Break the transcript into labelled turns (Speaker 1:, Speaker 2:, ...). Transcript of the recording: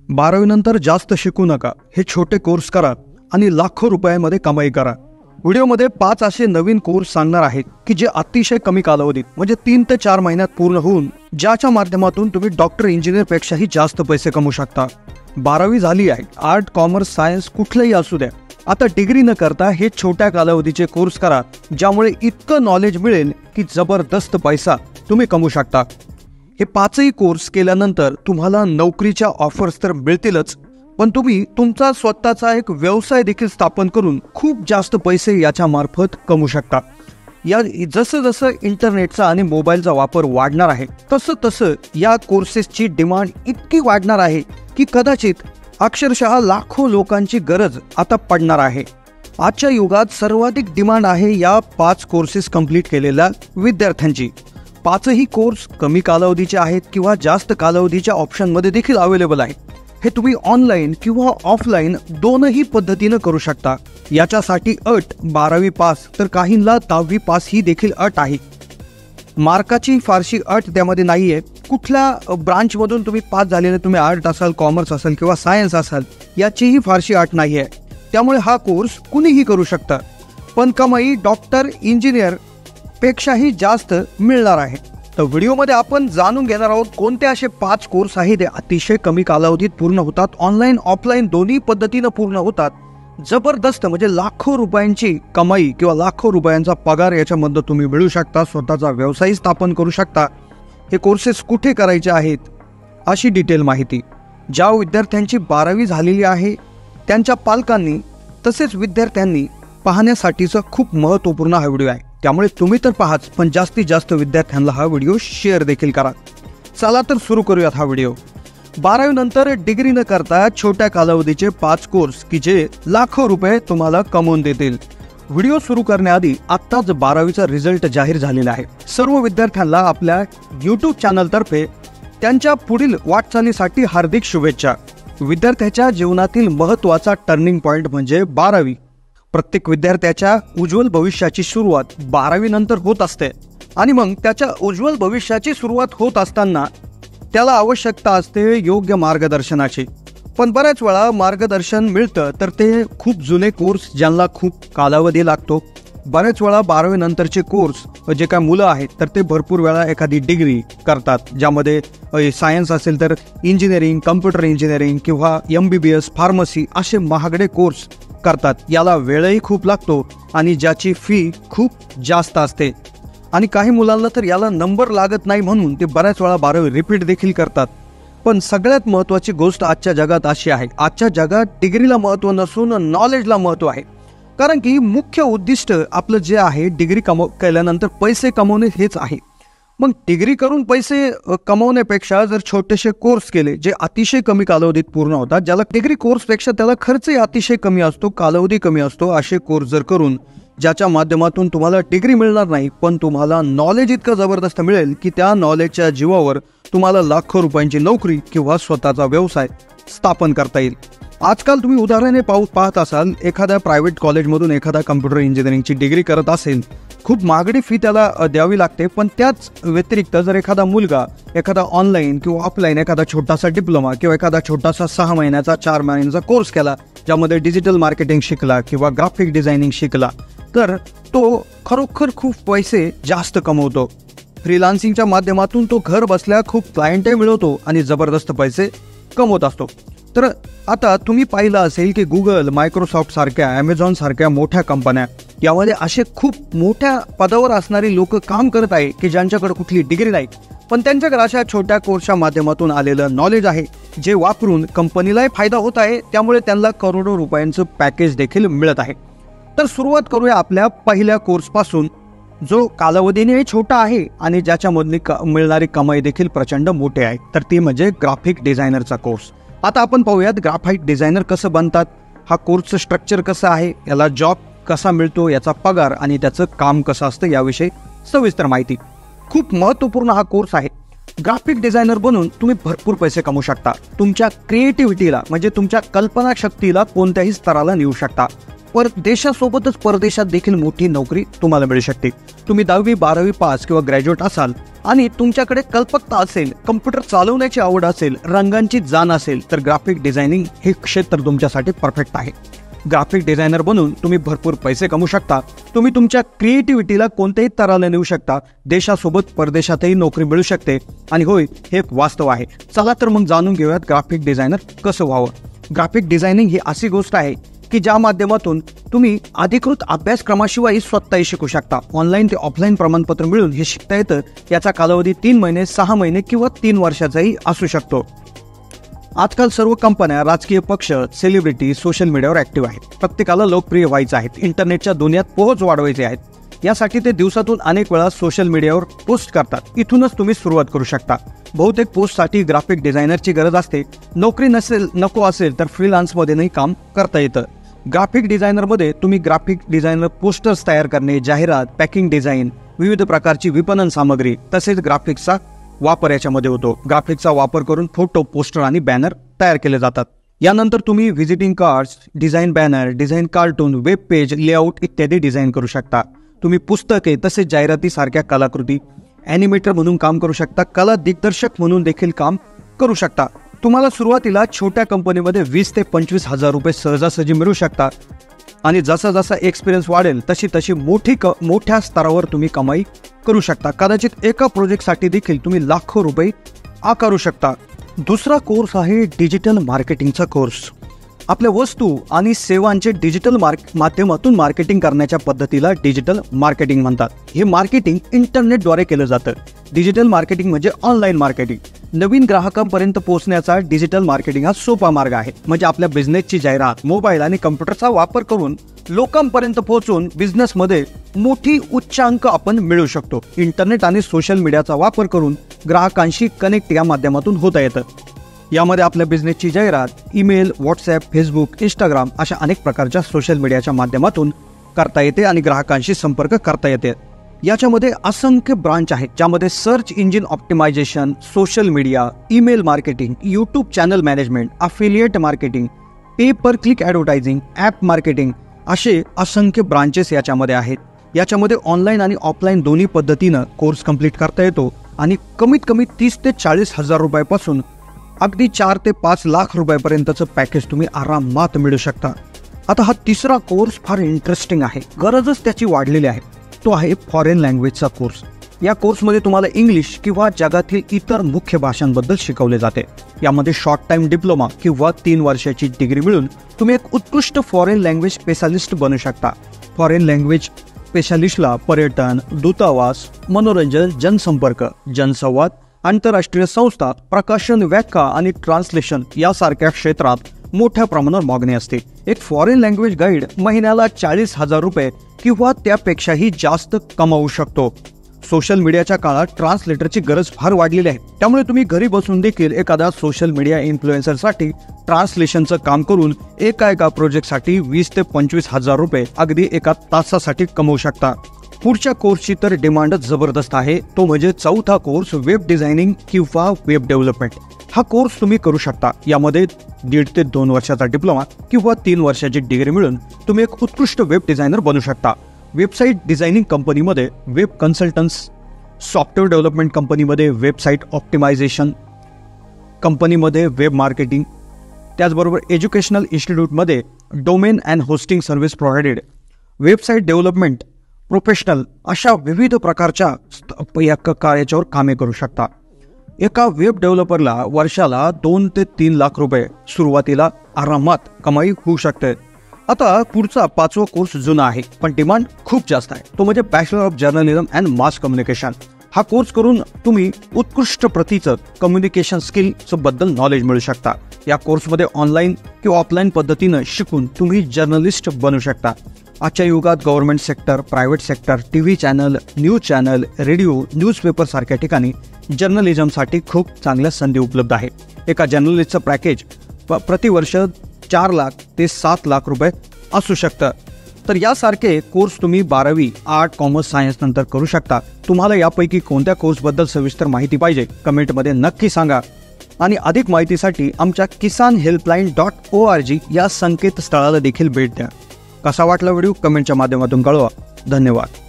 Speaker 1: 12वी नंतर जास्त शिकू नका, हे छोटे कोर्स करा आणि लाखो रुपयांमध्ये कमाई करा। व्हिडिओमध्ये 5 असे नवीन कोर्स सांगणार आहेत की जे अतिशय कमी कालावधीत म्हणजे 3 ते 4 महिन्यात पूर्ण होऊन ज्याच्या माध्यमातून तुम्ही डॉक्टर इंजिनियर पेक्षाही जास्त पैसे कमवू शकता। 12वी झाली आहे, आर्ट कॉमर्स सायन्स कुठलेही असू द्या, आता डिग्री न करता हे छोट्या कालावधीचे कोर्स करा, ज्यामुळे इतकं नॉलेज मिळेल की जबरदस्त पैसा तुम्ही कमवू शकता। हे 5ही कोर्स केल्यानंतर तुम्हाला नोकरीच्या ऑफर्स तर मिळतीलच, पण तुम्ही तुमचा स्वतःचा एक व्यवसाय देखील स्थापन करून खूप जास्त पैसे याच्या मार्फत कमवू शकता। या जसं जसं इंटरनेटचा आणि मोबाईलचा वापर वाढणार आहे तसं तसं या कोर्सेसची डिमांड इतकी वाढणार आहे की कदाचित अक्षरशः लाखो लोकांची गरज आता पडणार आहे। आजच्या युगात सर्वाधिक डिमांड आहे या 5 कोर्सेस कंप्लीट केलेल्या विद्यार्थ्यांची। 5ही कोर्स कमी कालावधीचे आहेत किंवा जास्त कालावधीच्या ऑप्शनमध्ये देखील अवेलेबल आहेत। हे तुम्ही ऑनलाईन किंवा ऑफलाईन दोनही पद्धतीने करू शकता। याच्यासाठी अट 12वी पास, तर काहींना 10वी पास ही देखील अट आहे। मार्काची फारशी अट त्यामध्ये नाहीये। कुठल्या ब्रांचमधून तुम्ही पास झालेले, तुम्ही आर्ट असाल, कॉमर्स असाल किंवा सायन्स असाल, याचीही फारशी अट नाहीये। त्यामुळे हा कोर्स कुणीही करू शकता, पण कमाई डॉक्टर इंजिनियर पेक्षाही जास्त मिळणार आहे। तर व्हिडिओमध्ये आपण जाणून घेणार आहोत कोणते असे 5 कोर्स आहेत जे अतिशय कमी कालावधीत पूर्ण होतात, ऑनलाईन ऑफलाईन दोन्ही पद्धतीने पूर्ण होतात, जबरदस्त म्हणजे लाखो रुपयांची कमाई किंवा लाखो रुपयांचा पगार याच्यामध्ये तुम्ही मिळू शकता, स्वतःचा व्यवसाय स्थापन करू शकता। हे कोर्सेस कुठे करायचे आहेत अशी डिटेल माहिती ज्या विद्यार्थ्यांची 12वी झालेली आहे त्यांच्या पालकांनी तसेच विद्यार्थ्यांनी पाहण्यासाठीचा खूप महत्त्वपूर्ण हा व्हिडिओ आहे। त्यामुळे तुम्ही तर पाहाच, पण जास्तीत जास्त विद्यार्थ्यांना हा व्हिडिओ शेअर देखील करा। चला तर सुरू करूयात हा व्हिडिओ। 12वी नंतर डिग्री न करता छोट्या कालावधीचे 5 कोर्स की जे लाखो रुपये तुम्हाला कमवून देतील। व्हिडिओ सुरू करण्याआधी आत्ताच 12वीचा रिझल्ट जाहीर झालेला आहे। सर्व विद्यार्थ्यांना आपल्या यूट्यूब चॅनल तर्फे त्यांच्या पुढील वाटचालीसाठी हार्दिक शुभेच्छा। विद्यार्थ्याच्या जीवनातील महत्त्वाचा टर्निंग पॉइंट म्हणजे 12वी। प्रत्येक विद्यार्थ्याच्या उज्ज्वल भविष्याची सुरुवात 12वी नंतर होत असते आणि मग त्याच्या उज्ज्वल भविष्याची सुरुवात होत असताना त्याला आवश्यकता असते योग्य मार्गदर्शनाची। पण बऱ्याच वेळा मार्गदर्शन मिळतं तर ते खूप जुने कोर्स ज्यांना खूप कालावधी लागतो। बऱ्याच वेळा 12वी नंतरचे कोर्स जे काय मुलं आहेत तर ते भरपूर वेळा एखादी डिग्री करतात, ज्यामध्ये सायन्स असेल तर इंजिनिअरिंग, कम्प्युटर इंजिनिअरिंग किंवा MBBS, फार्मसी असे महागडे कोर्स करतात। याला वेळही खूप लागतो आणि ज्याची फी खूप जास्त असते आणि काही मुलांना तर याला नंबर लागत नाही म्हणून ते बऱ्याच वेळा 12वी रिपीट देखील करतात। पण सगळ्यात महत्त्वाची गोष्ट आजच्या जगात अशी आहे, आजच्या जगात डिग्रीला महत्त्व नसून नॉलेजला महत्त्व आहे। कारण की मुख्य उद्दिष्ट आपलं जे आहे डिग्री केल्यानंतर पैसे कमवणे हेच आहे। मग डिग्री करून पैसे कमवण्यापेक्षा जर छोटेसे कोर्स केले जे अतिशय कमी कालावधीत पूर्ण होतात, ज्याला डिग्री कोर्सपेक्षा त्याला खर्चही अतिशय कमी असतो, कालावधी कमी असतो, असे कोर्स जर करून ज्याच्या माध्यमातून तुम्हाला डिग्री मिळणार नाही पण तुम्हाला नॉलेज इतकं जबरदस्त मिळेल की त्या नॉलेजच्या जीवावर तुम्हाला लाखो रुपयांची नोकरी किंवा स्वतःचा व्यवसाय स्थापन करता येईल। आजकाल तुम्ही उदाहरणे पाहत असाल, एखाद्या प्रायव्हेट कॉलेजमधून एखादा कम्प्युटर इंजिनिअरिंगची डिग्री करत असेल, खूप महागडी फी त्याला द्यावी लागते, पण त्याच व्यतिरिक्त जर एखादा मुलगा एखादा ऑनलाईन किंवा ऑफलाईन एखादा छोटासा डिप्लोमा किंवा एखादा छोटासा 6 महिन्याचा 4 महिन्यांचा कोर्स केला, ज्यामध्ये डिजिटल मार्केटिंग शिकला किंवा ग्राफिक डिझायनिंग शिकला, तर तो खरोखर खूप पैसे जास्त कमवतो। फ्रीलान्सिंगच्या माध्यमातून तो घर बसल्या खूप क्लायंटही मिळवतो आणि जबरदस्त पैसे कमवत असतो। तर आता तुम्ही पाहिलं असेल की गुगल, मायक्रोसॉफ्ट सारख्या, ॲमेझॉन सारख्या मोठ्या कंपन्या, यामध्ये असे खूप मोठ्या पदावर असणारी लोक काम करत आहे की ज्यांच्याकडे कुठली डिग्री नाही, पण त्यांच्याकडे अशा छोट्या कोर्सच्या माध्यमातून आलेलं नॉलेज आहे जे वापरून कंपनीलाही फायदा होत आहे, त्यामुळे त्यांना करोडो रुपयांचं पॅकेज देखील मिळत आहे। तर सुरुवात करूया आपल्या पहिल्या कोर्सपासून, जो कालावधीने छोटा आहे आणि ज्याच्यामधली मिळणारी कमाई देखील प्रचंड मोठी आहे, तर ती म्हणजे ग्राफिक डिझायनरचा कोर्स। आता आपण पाहूयात ग्राफिक डिझायनर कसं बनतात, हा कोर्सचं स्ट्रक्चर कसं आहे, याला जॉब कसा मिळतो, याचा पगार आणि त्याचं काम कसं असतं याविषयी सविस्तर माहिती। खूप महत्त्वपूर्ण हा कोर्स आहे। ग्राफिक डिझायनर बनून तुम्ही भरपूर पैसे कमवू शकता, तुमच्या क्रिएटिव्हिटीला म्हणजे तुमच्या कल्पनाशक्तीला कोणत्याही स्तराला नेऊ शकता। देशासोबतच परदेशात देखील मोठी नोकरी तुम्हाला मिळू शकते. तुम्ही 10वी 12वी पास किंवा ग्रॅज्युएट असाल आणि तुमच्याकडे कल्पकता असेल, कम्प्युटर चालवण्याची आवड असेल, रंगांची जाण असेल, तर ग्राफिक डिझायनिंग हे क्षेत्र तुमच्यासाठी परफेक्ट आहे. ग्राफिक डिझायनर बनून तुम्ही भरपूर पैसे कमवू शकता. तुम्ही तुमच्या क्रिएटिव्हिटीला कोणत्याही तराला नेऊ शकता. देशासोबत परदेशातही नोकरी मिळू शकते. आणि होय, हे एक वास्तव आहे. चला तर मग जाणून घेऊयात ग्राफिक डिझायनर कसं व्हावं. ग्राफिक डिझायनिंग ही अशी गोष्ट आहे की ज्या माध्यमातून तुम्ही अधिकृत अभ्यासक्रमाशिवाय स्वतःही शिकू शकता. ऑनलाईन ते ऑफलाईन प्रमाणपत्र मिळून हे शिकता येतं. याचा कालावधी 3 महिने, 6 महिने किंवा 3 वर्षाचाही असू शकतो. आजकाल सर्व कंपन्या, राजकीय पक्ष, सेलिब्रिटी सोशल मीडियावर ऍक्टिव्ह आहेत. प्रत्येकाला लोकप्रिय व्हायचं आहे. इंटरनेटच्या दुनियात पोहोच वाढवायचे आहेत. यासाठी ते दिवसातून अनेक वेळा सोशल मीडियावर पोस्ट करतात. इथूनच तुम्ही सुरुवात करू शकता. बहुतेक पोस्टसाठी ग्राफिक डिझायनरची गरज असते. नोकरी नको असेल तर फ्रीलान्समध्येही काम करता येतं. ग्राफिक डिझायनरमध्ये तुम्ही ग्राफिक डिझायनर पोस्टर्स तयार करणे, जाहिरात, पॅकिंग डिझाईन, विविध प्रकारची विपणन सामग्री तसेच ग्राफिक्सचा वापर याच्यामध्ये होतो. ग्राफिक्सचा वापर करून फोटो, पोस्टर आणि बॅनर तयार केले जातात. यानंतर तुम्ही visiting cards, design banner, design cartoon, web page, layout इत्यादी डिझाईन करू शकता. तुम्ही पुस्तके तसेच जाहिराती सारख्या कलाकृती, ॲनिमेटर म्हणून काम करू शकता. कला दिग्दर्शक म्हणून देखील काम करू शकता. तुम्हाला सुरुवातीला छोट्या कंपनीमध्ये 20 ते 25 हजार रुपये सहजासहजी मिळू शकतात. आणि जसा जसा एक्सपिरियन्स वाढेल तशी तशी मोठ्या स्तरावर तुम्ही कमाई करू शकता. कदाचित एका प्रोजेक्टसाठी देखील तुम्ही लाखो रुपये आकारू शकता. दुसरा कोर्स आहे डिजिटल मार्केटिंगचा कोर्स. आपल्या वस्तू आणि सेवांचे डिजिटल माध्यमातून मार्केटिंग करण्याच्या पद्धतीला डिजिटल मार्केटिंग म्हणतात. हे मार्केटिंग इंटरनेटद्वारे केलं जातं. डिजिटल मार्केटिंग म्हणजे ऑनलाईन मार्केटिंग. नवीन ग्राहकांपर्यंत पोहोचण्याचा डिजिटल मार्केटिंग हा सोपा मार्ग आहे. म्हणजे आपल्या बिझनेसची जाहिरात मोबाईल आणि कम्प्युटरचा वापर करून लोकांपर्यंत पोहोचून बिझनेसमध्ये मोठी उच्चांक आपण मिळवू शकतो. इंटरनेट आणि सोशल मीडियाचा वापर करून ग्राहकांशी कनेक्ट या माध्यमातून होता येतं. यामध्ये आपल्या बिझनेसची जाहिरात ईमेल, व्हॉट्सॲप, फेसबुक, इंस्टाग्राम अशा अनेक प्रकारच्या सोशल मीडियाच्या माध्यमातून करता येते आणि ग्राहकांशी संपर्क करता येते. याच्यामध्ये असंख्य ब्रांच आहेत, ज्यामध्ये search engine optimisation, social media, email marketing, YouTube channel management, affiliate marketing, pay per click advertising, app marketing असे असंख्य ब्रांचेस याच्यामध्ये आहेत. याच्यामध्ये ऑनलाईन आणि ऑफलाईन दोन्ही पद्धतीनं कोर्स कंप्लीट करता येतो आणि कमीत कमी 30 ते 40 हजार रुपयापासून अगदी 4 ते 5 लाख रुपयापर्यंतचं पॅकेज तुम्ही आरामात मिळू शकता. आता हा तिसरा कोर्स फार इंटरेस्टिंग आहे. गरजच त्याची वाढलेली आहे. तो आहे फॉरेन लँग्वेजचा कोर्स. या कोर्समध्ये तुम्हाला इंग्लिश किंवा जगातील इतर मुख्य भाषांबद्दल शिकवले जाते. यामध्ये शॉर्ट टाइम डिप्लोमा किंवा 3 वर्षाची डिग्री मिळून तुम्ही एक उत्कृष्ट फॉरेन लँग्वेज स्पेशालिस्ट बनू शकता. फॉरेन लँग्वेज स्पेशालिस्टला पर्यटन, दूतावास, मनोरंजन, जनसंपर्क, जनसंवाद, आंतरराष्ट्रीय संस्था, प्रकाशन, व्याख्या आणि ट्रान्सलेशन यासारख्या क्षेत्रात मोठ्या प्रमाणावर मागणी असते. एक फॉरेन लँग्वेज गाईड महिन्याला 40 हजार रुपये किंवा त्यापेक्षाही जास्त कमावू शकतो. सोशल मीडियाच्या काळात ट्रान्सलेटरची गरज फार वाढलेली आहे. त्यामुळे तुम्ही घरी बसून देखील एखाद्या सोशल मीडिया इन्फ्लुएन्सरसाठी ट्रान्सलेशनचं काम करून एका प्रोजेक्टसाठी 20 ते 25 हजार रुपये अगदी एका तासासाठी कमवू शकता. पुढच्या कोर्सची तर डिमांडच जबरदस्त आहे. तो म्हणजे चौथा कोर्स, वेब डिझायनिंग किंवा वेब डेव्हलपमेंट. हा कोर्स तुम्ही करू शकता. यामध्ये 1.5 ते 2 वर्षाचा डिप्लोमा किंवा 3 वर्षाची डिग्री मिळून तुम्ही एक उत्कृष्ट वेब डिझायनर बनू शकता. वेबसाईट डिझायनिंग कंपनीमध्ये वेब कन्सल्टन्स, सॉफ्टवेअर डेव्हलपमेंट कंपनीमध्ये वेबसाईट ऑप्टिमायझेशन, कंपनीमध्ये वेब मार्केटिंग, त्याचबरोबर एज्युकेशनल इन्स्टिट्यूटमध्ये domain and hosting service provided, website development professional अशा विविध प्रकारच्या याच्यावर कामे करू शकता. एका वेब डेव्हलपरला वर्षाला 2 ते 3 लाख रुपये सुरुवातीला आरामात कमाई होऊ शकते. आता पुढचा 5वा कोर्स जुना आहे पण डिमांड खूप जास्त आहे. तो म्हणजे bachelor of journalism and mass communication. हा कोर्स करून तुम्ही उत्कृष्ट प्रतीचं कम्युनिकेशन स्किलचं बद्दल नॉलेज मिळू शकता. या कोर्समध्ये ऑनलाईन किंवा ऑफलाईन पद्धतीनं शिकून तुम्ही जर्नलिस्ट बनू शकता. आजच्या युगात government sector, private sector, TV channel, news channel, radio, newspaper सारख्या ठिकाणी जर्नलिझमसाठी खूप चांगल्या संधी उपलब्ध आहे. एका जर्नलिस्टचं पॅकेज प्रतिवर्ष 4 लाख ते 7 लाख रुपये असू शकतं. तर यासारखे कोर्स तुम्ही 12वी आर्ट, कॉमर्स, सायन्स नंतर करू शकता. तुम्हाला यापैकी कोणत्या कोर्सबद्दल सविस्तर माहिती पाहिजे कमेंटमध्ये नक्की सांगा. आणि अधिक माहितीसाठी आमच्या kisanhelpline.org या संकेतस्थळाला देखील भेट द्या. कसा वाटला व्हिडिओ कमेंटच्या माध्यमातून कळवा. धन्यवाद.